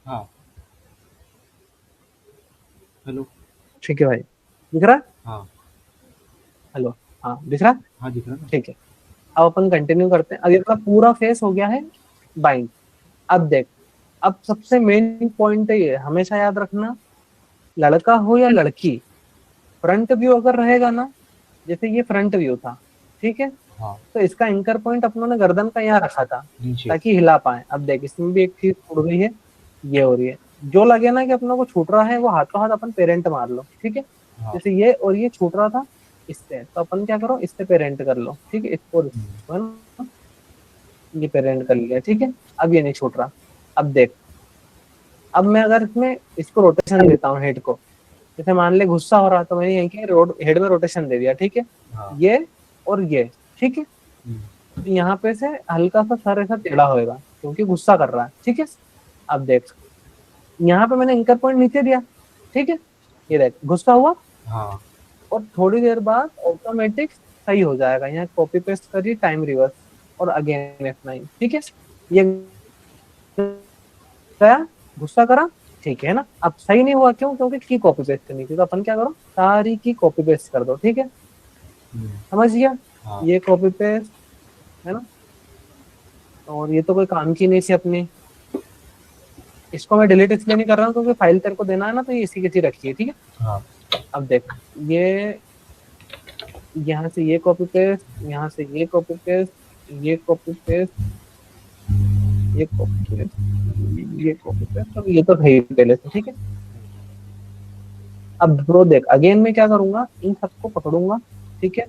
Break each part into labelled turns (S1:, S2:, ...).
S1: हाँ। हेलो।
S2: ठीक है भाई, दिख रहा है?
S1: हाँ।
S2: हेलो। हाँ दिख रहा है।
S1: हाँ, दिख रहा है ना।
S2: ठीक है, अब अपन कंटिन्यू करते हैं। अब ये अपना पूरा फेस हो गया है बाइंड। अब देख, अब सबसे मेन पॉइंट है ये, हमेशा याद रखना, लड़का हो या लड़की, फ्रंट व्यू अगर रहेगा ना, जैसे ये फ्रंट व्यू था, ठीक है,
S1: हाँ।
S2: तो इसका एंकर पॉइंट अपनों ने गर्दन का यहाँ रखा था
S1: नीचे।
S2: ताकि हिला पाए। अब देख, इसमें भी एक चीज छूट गई है, ये हो रही है। जो लगे ना कि अपनों को छूट रहा है, वो हाथों हाथ अपन पेरेंट मार लो, ठीक है।
S1: हाँ।
S2: जैसे ये और ये छूट रहा था इससे, तो अपन क्या करो, इससे पेरेंट कर लो, ठीक है, इसको और
S1: हम्म।
S2: इसको, है ना, ये पेरेंट कर लिया, ठीक है। अब ये नहीं छूट रहा। अब देख, अब मैं अगर इसमें इसको रोटेशन देता हूँ हेड को, जैसे मान ले गुस्सा हो रहा, तो मैंने यहीं के रोड हेड में रोटेशन दे दिया, ठीक है,
S1: हाँ।
S2: ये और ये, ठीक है।
S1: हम्म।
S2: तो यहाँ पे से हल्का सा सर ऐसा टेढ़ा होएगा क्योंकि गुस्सा कर रहा है, ठीक है। अब देख, यहाँ पे मैंने एंकर पॉइंट नीचे दिया, ठीक है, ये देख गुस्सा हुआ,
S1: हाँ।
S2: और थोड़ी देर बाद ऑटोमेटिक सही हो जाएगा। यहाँ कॉपी पेस्ट करिए, टाइम रिवर्स, और अगेन F9, ठीक है। ये गया, गुस्सा करा, ठीक है ना। अब सही नहीं हुआ, क्यों? क्योंकि की कॉपी पेस्ट करनी थी, तो अपन क्या करो, सारी की कॉपी पेस्ट कर दो, ठीक है।
S1: हम्म।
S2: समझ गया?
S1: हाँ।
S2: ये कॉपी पेस्ट, है ना, और ये तो कोई काम की नहीं थी अपनी। इसको मैं डिलीट इसलिए नहीं कर रहा हूँ क्योंकि फाइल तेरे को देना है ना, तो ये इसी की थी रखी है, ठीक है।
S1: हाँ।
S2: अब देख, ये यहाँ से ये कॉपी पेस्ट, यहाँ से ये कॉपी पेस्ट, ये कॉपी पेस्ट, ये कॉपी पेस्ट, ये कॉपी पेस्ट, अब ये तो है ही पहले से, ठीक है। अब ब्रो देख, अगेन मैं क्या करूंगा, इन सबको पकड़ूंगा, ठीक है,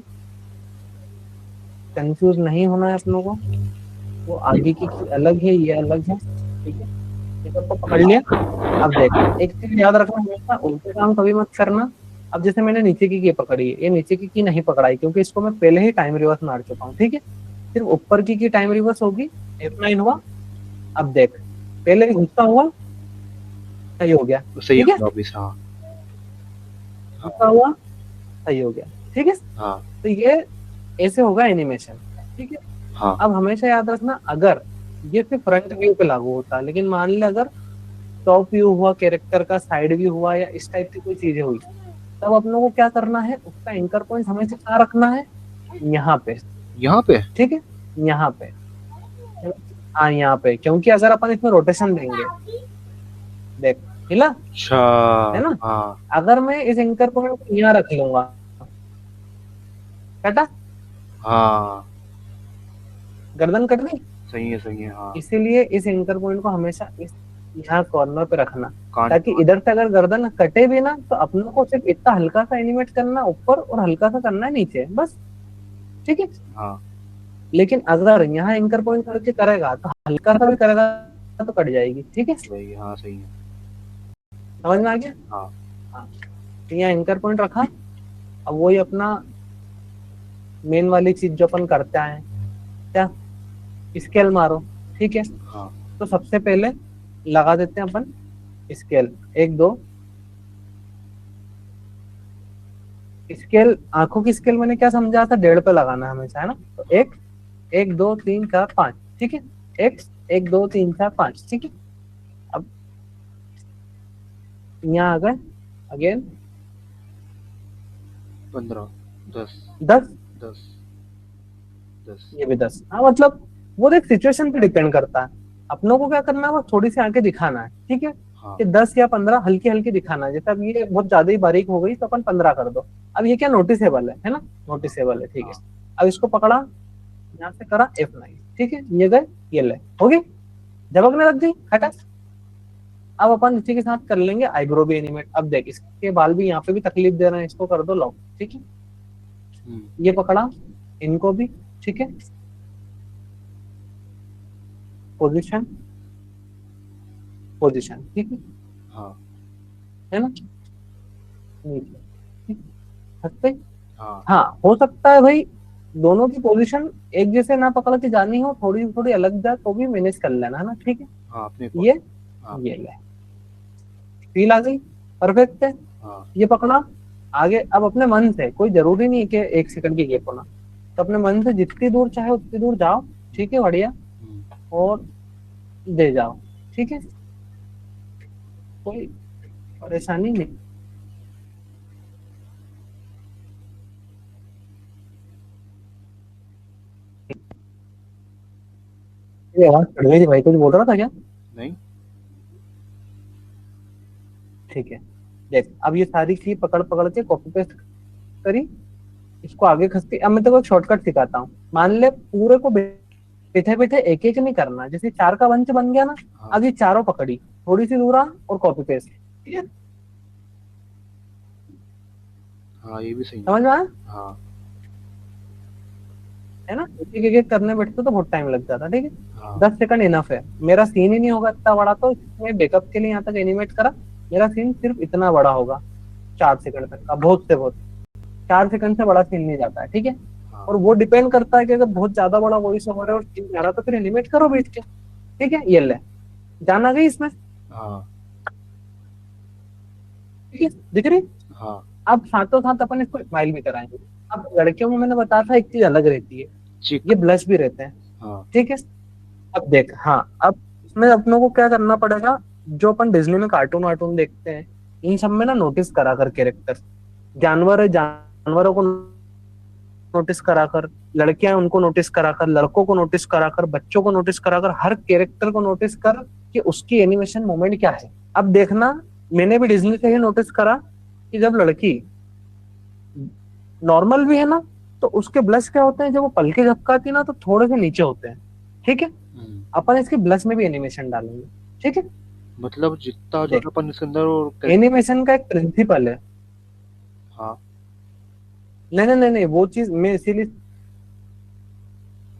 S2: कंफ्यूज नहीं होना है अपनों को। वो आगे की अलग है, ये अलग है, ठीक है। ये सबको पकड़ लिया। अब देख, एक चीज याद रखना, हमेशा उल्टे काम कभी मत करना। अब जैसे मैंने नीचे की पकड़ी है, ये नीचे की नहीं पकड़ाई क्योंकि इसको मैं पहले ही टाइम रिवर्स मार चुका हूँ, ठीक है। सिर्फ ऊपर की टाइम रिवर्स होगी, F9 हुआ। अब देख, पहले गुस्सा हुआ, सही हो गया,
S1: तो सही
S2: ठीक है,
S1: होगा वापिस। हाँ।
S2: गुस्सा
S1: हाँ।
S2: हुआ, सही हो गया, ठीक है।
S1: हाँ।
S2: तो ये ऐसे होगा एनिमेशन, ठीक है।
S1: हाँ।
S2: अब हमेशा याद रखना, अगर ये सिर्फ फ्रंट व्यू पे लागू होता है, लेकिन मान ले अगर टॉप व्यू हुआ कैरेक्टर का, साइड व्यू हुआ, या इस टाइप की कोई चीजें हुई, तब अपनों को क्या करना है, उसका एंकर पॉइंट हमेशा कहाँ रखना है, यहाँ पे,
S1: यहाँ पे।
S2: ठीक है, यहाँ पे। हाँ यहाँ पे, क्योंकि अगर अपन इसमें रोटेशन देंगे, देख, हिला,
S1: अच्छा।
S2: है ना।
S1: हाँ।
S2: अगर मैं इस एंकर पॉइंट को यहाँ रख लूंगा, कटा,
S1: हाँ।
S2: गर्दन कट गई।
S1: सही है, सही है। हाँ।
S2: इसीलिए इस एंकर पॉइंट को हमेशा इस यहाँ कॉर्नर पे रखना,
S1: कान
S2: ताकि
S1: के
S2: इधर से अगर गर्दन कटे भी ना, तो अपनों को सिर्फ इतना हल्का सा एनिमेट करना ऊपर और हल्का सा करना है नीचे, बस, ठीक है।
S1: हाँ।
S2: लेकिन अगर यहाँ एंकर पॉइंट करके करेगा तो हल्का सा भी करेगा तो कट जाएगी, ठीक है।
S1: वही, हाँ सही है।
S2: समझ में आ गया?
S1: हाँ।
S2: हाँ, तो यहाँ एंकर पॉइंट रखा। अब वही अपना मेन वाली चीज जो अपन करते हैं, क्या, स्केल मारो, ठीक है।
S1: हाँ।
S2: तो सबसे पहले लगा देते हैं अपन स्केल, एक दो स्केल। आंखों की स्केल मैंने क्या समझा था, 1.5 पे लगाना है हमेशा, है ना। तो एक, एक दो तीन चार पांच, ठीक है, एक, एक दो तीन चार पांच, ठीक है। अब यहाँ आ गए, अगेन
S1: 15, 10,
S2: 10,
S1: 10, 10।
S2: ये भी 10। हाँ मतलब वो देख सिचुएशन पे डिपेंड करता है, अपनों को क्या करना है, वो थोड़ी सी आंखें दिखाना है, ठीक है,
S1: हाँ।
S2: कि 10 या 15 हल्की हल्की दिखाना है। जैसे अब ये बहुत ज्यादा ही बारीक हो गई, तो अपन 15 कर दो। अब ये क्या नोटिसेबल है ना,
S1: हाँ।
S2: नोटिसेबल है, ठीक है।
S1: हाँ।
S2: अब इसको पकड़ा, यहाँ से करा F9, ठीक है, ये गए, ये ले, हो गई, झपकने लग गई, हटा। अब अपन इसी के साथ कर लेंगे आईब्रो भी एनिमेट। अब देख, इसके बाल भी यहाँ पे भी तकलीफ दे रहे हैं, इसको कर दो लॉक, ठीक है।
S1: हम्म।
S2: ये पकड़ा, इनको भी, ठीक है, पोजीशन, पोजीशन, ठीक
S1: हाँ।
S2: है ना, नीचे, ठीक, हट गई।
S1: हाँ।
S2: हाँ, हो सकता है भाई दोनों की पोजीशन एक जैसे ना पकड़ के जानी हो, थोड़ी थोड़ी अलग जाए, तो भी मैनेज कर लेना, है ना, ठीक है।
S1: हाँ, अपने
S2: ये
S1: अकॉर्डिंग। हाँ।
S2: ये ले, फील आ गई, परफेक्ट है।
S1: हाँ।
S2: ये पकड़ा, आगे अब अपने मन से, कोई जरूरी नहीं है कि 1 सेकंड की गैप होना, तो अपने मन से जितनी दूर चाहे उतनी दूर जाओ, ठीक है, बढ़िया,
S1: हम्म।
S2: और दे जाओ, ठीक है। कोई परेशानी नहीं। ये आवाज चढ़ गई थी भाई, कुछ बोल रहा था क्या?
S1: नहीं।
S2: ठीक है, देख अब ये सारी चीज पकड़ पकड़ के कॉपी पेस्ट करी, इसको आगे खसती। अब मैं तेरे को एक शॉर्टकट सिखाता हूँ। मान ले पूरे को बैठे बैठे एक एक नहीं करना, जैसे 4 का वंश बन गया ना,
S1: हाँ
S2: अब ये चारों पकड़ी, थोड़ी सी दूर आ और कॉपी पेस्ट, ठीक है?
S1: हाँ, ये भी सही है।
S2: समझ में आया?
S1: हाँ
S2: है ना, एक एक करने बैठते तो बहुत टाइम लग जाता, ठीक है?
S1: हाँ
S2: 10 सेकंड इनफ है। मेरा सीन ही नहीं होगा इतना बड़ा, तो इसमें बैकअप के लिए यहाँ तक एनिमेट करा, मेरा सीन सिर्फ इतना बड़ा होगा, 4 सेकंड तक का, बहुत से बहुत। 4 सेकंड से बड़ा सीन नहीं जाता है, ठीक है?
S1: हाँ
S2: और वो डिपेंड करता है कि अगर बहुत ज्यादा बड़ा वॉइस ओवर है और सीन जा रहा तो फिर एनिमेट करो बैठ के, ठीक है? ये ले, जाना गई इसमें,
S1: हाँ
S2: ठीक है? दिख रही?
S1: हाँ।
S2: अब साथों साथ अपन इसको स्माइल भी कराएंगे। अब लड़कियों में मैंने बताया था एक चीज अलग रहती है,
S1: चिक।
S2: ये ब्लश भी रहते हैं,
S1: हाँ
S2: ठीक है? अब देख, हाँ, अब इसमें अपनों को क्या करना पड़ेगा, जो अपन डिज्नी में कार्टून वार्टून देखते हैं, इन सब में ना नोटिस करा कर कैरेक्टर, जानवर है जानवरों को नोटिस करा कर, लड़कियां हैं उनको नोटिस करा कर, लड़कों को नोटिस करा कर, बच्चों को नोटिस करा कर, हर कैरेक्टर को नोटिस कर कि उसकी एनिमेशन मोमेंट क्या है। अब देखना, मैंने भी डिज्नी से ही नोटिस करा कि जब लड़की नॉर्मल भी है ना, तो उसके ब्लश क्या होते हैं, जब वो पलके झपकाती है ना तो थोड़े से नीचे होते हैं, ठीक है? अपन इसके ब्लश में भी एनिमेशन डालेंगे, ठीक है?
S1: मतलब जितना जो
S2: देख,
S1: अपन इसके अंदर और
S2: एनिमेशन का एक प्रिंसिपल है।
S1: हाँ
S2: नहीं नहीं नहीं नहीं, वो चीज मैं इसीलिए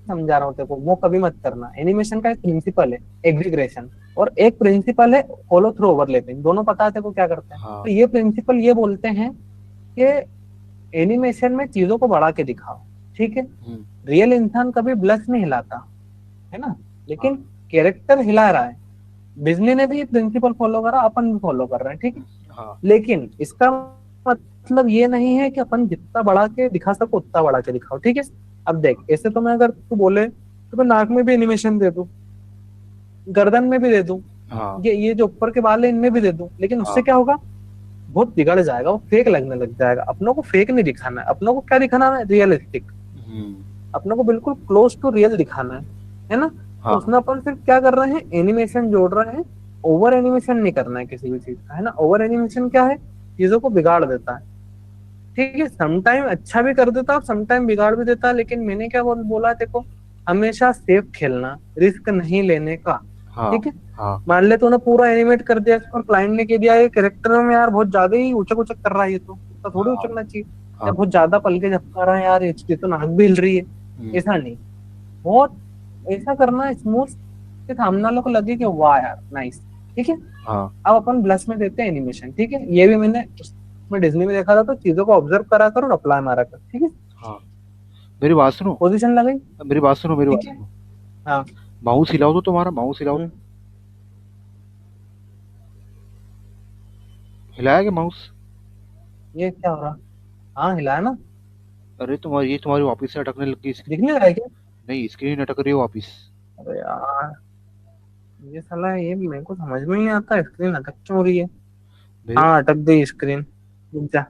S2: समझा रहा हूँ तेरे को, वो कभी मत करना। एनिमेशन का एक प्रिंसिपल है एग्रीग्रेशन, और एक प्रिंसिपल है फॉलो थ्रू ओवरलैपिंग, दोनों पता है तेरे को क्या करते हैं?
S1: हाँ।
S2: तो ये प्रिंसिपल ये बोलते हैं कि एनिमेशन में चीजों को बढ़ा के दिखाओ, ठीक है? रियल इंसान कभी ब्लश नहीं हिलाता, है ना, लेकिन कैरेक्टर हिला रहा है। डिज्नी ने भी प्रिंसिपल फॉलो करा, अपन भी फॉलो कर रहे हैं, ठीक है?
S1: हाँ
S2: लेकिन इसका मतलब ये नहीं है कि अपन जितना बढ़ा के दिखा सको उतना बढ़ा के दिखाओ, ठीक है? अब देख, ऐसे तो मैं, अगर तू बोले तो मैं नाक में भी एनिमेशन दे दूं, गर्दन में भी दे दूं,
S1: हाँ
S2: ये जो ऊपर के बाल है इनमें भी दे दूं, लेकिन उससे
S1: हाँ।
S2: क्या होगा, बहुत बिगड़ जाएगा, वो फेक लगने लग जाएगा। अपनों को फेक नहीं दिखाना है, अपनों को क्या दिखाना है, रियलिस्टिक। अपनों को बिल्कुल क्लोज टू रियल दिखाना है ना? तो
S1: हाँ
S2: उसमें अपन फिर क्या कर रहे हैं, एनिमेशन जोड़ रहे हैं। ओवर एनिमेशन नहीं करना है किसी भी चीज का, है ना? ओवर एनिमेशन क्या है, चीजों को बिगाड़ देता है, ठीक है? समटाइम अच्छा भी कर देता है, समटाइम बिगाड़ भी देता है, लेकिन मैंने क्या बोला है देखो, हमेशा सेफ खेलना, रिस्क नहीं लेने का,
S1: हाँ
S2: ठीक है?
S1: हाँ
S2: मान ले तूने पूरा एनिमेट कर दिया और क्लाइंट ने कह दिया ये कैरेक्टर में यार बहुत ज्यादा ही उचक उचक कर रहा है, ये तो इसका थोड़ी
S1: हाँ
S2: उचकना चाहिए, या
S1: हाँ।
S2: बहुत ज्यादा पलके झपका रहा है यार, ये तो नाक भी हिल रही है। ऐसा नहीं, बहुत ऐसा करना स्मूथ कि सामने वालों को लगे कि वाह यार नाइस, ठीक है?
S1: हाँ
S2: अब अपन ब्लश में देते हैं एनिमेशन, ठीक है? ये भी मैंने उसमें डिज्नी में देखा था, तो चीजों को ऑब्जर्व करा कर और अप्लाई मारा कर, ठीक है?
S1: हाँ। मेरी बात सुनो,
S2: पोजीशन लगाई,
S1: मेरी बात सुनो, मेरी बात
S2: ठीक है?
S1: सुनो।
S2: हाँ।
S1: माउस हिलाओ तो, तुम्हारा माउस हिलाओ।
S2: हम्म,
S1: हिलाया क्या माउस?
S2: ये क्या हो रहा? हाँ, हिलाया ना।
S1: अरे तुम्हारी, ये तुम्हारी वापस से अटकने लग गई स्क्रीन।
S2: दिखने लगा है क्या?
S1: नहीं, स्क्रीन अटक रही है वापस।
S2: अरे यार, ये साला ये मेरे को समझ में नहीं आता, स्क्रीन अटक क्यों रही है?
S1: मेरे
S2: हाँ, अटक गई स्क्रीन, रुक जा।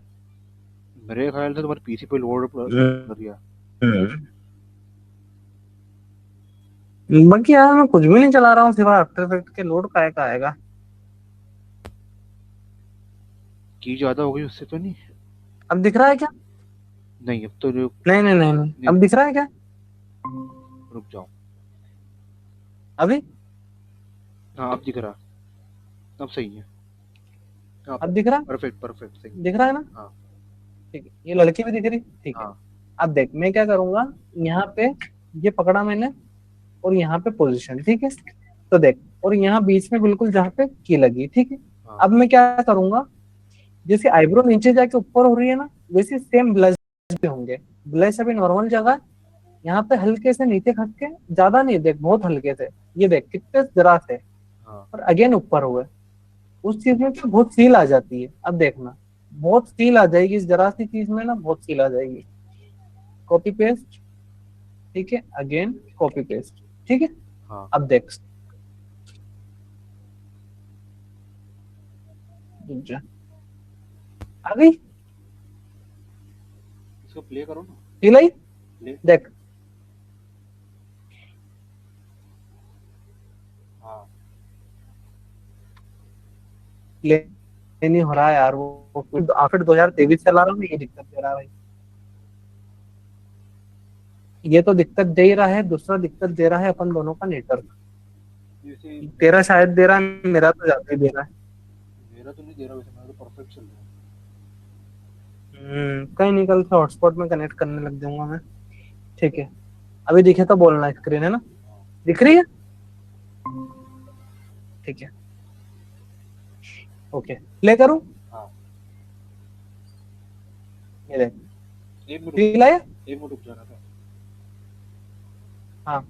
S1: मेरे ख्याल से तुम्हारे पीसी पे लोड
S2: हम्म,
S1: कर दिया।
S2: बाकी यार मैं कुछ भी नहीं चला रहा हूँ सिवाय आफ्टर इफेक्ट के, लोड का आएगा।
S1: की ज्यादा हो गई उससे तो नहीं?
S2: अब दिख रहा है क्या?
S1: नहीं, अब तो रुक।
S2: नहीं नहीं नहीं नहीं,
S1: नहीं,
S2: अब दिख रहा है क्या?
S1: रुक जाओ।
S2: अभी?
S1: हाँ, अब दिख रहा। अब सही है। हाँ,
S2: अब दिख रहा है?
S1: परफेक्ट परफेक्ट सही।
S2: दिख रहा है ना?
S1: हाँ
S2: ठीक है, ये लड़की भी दिख रही, ठीक है?
S1: हाँ
S2: अब देख मैं क्या करूंगा, यहाँ पे ये पकड़ा मैंने, और यहाँ पे पोजीशन, ठीक है? तो देख, और यहाँ बीच में बिल्कुल जहाँ पे की लगी, ठीक है?
S1: हाँ
S2: अब मैं क्या करूंगा, जैसे आईब्रो नीचे जाके ऊपर हो रही है ना, वैसे सेम ब्लश पे होंगे। ब्लश अभी नॉर्मल जगह, यहाँ पे हल्के से नीचे खस के, ज्यादा नहीं, देख बहुत हल्के से, ये देख कितने जरा से,
S1: हाँ
S2: और अगेन ऊपर हुए। उस चीज में तो बहुत फील आ जाती है, अब देखना, बहुत फील आ जाएगी इस जरा सी चीज में ना, बहुत फील आ जाएगी। कॉपी पेस्ट, ठीक है, अगेन कॉपी पेस्ट, ठीक है?
S1: हाँ
S2: अब देख, रुक जा। आ गई?
S1: इसको प्ले करो ना।
S2: Feel I?
S1: प्ले।
S2: देख
S1: हाँ
S2: प्ले नहीं हो रहा है यार, वो आखिर 2023 चला रहा हूँ, ये दिक्कत दे रहा है भाई। ये तो दिक्कत दे ही रहा है, दूसरा दिक्कत दे रहा है अपन दोनों का नेटवर्क।
S1: जैसे
S2: तेरा शायद दे रहा है, मेरा तो ज्यादा ही दे रहा है।
S1: मेरा तो नहीं दे रहा, वैसे मेरा तो परफेक्ट चल रहा है।
S2: कहीं नहीं, कल से हॉटस्पॉट में कनेक्ट करने लग जाऊंगा मैं। ठीक है, अभी दिखे तो बोलना, स्क्रीन है ना, दिख रही है? ठीक है, ओके, प्ले करूं?
S1: हाँ
S2: ये देख,
S1: एक मिनट
S2: फील आया?
S1: एक मिनट रुक जाना था।
S2: हाँ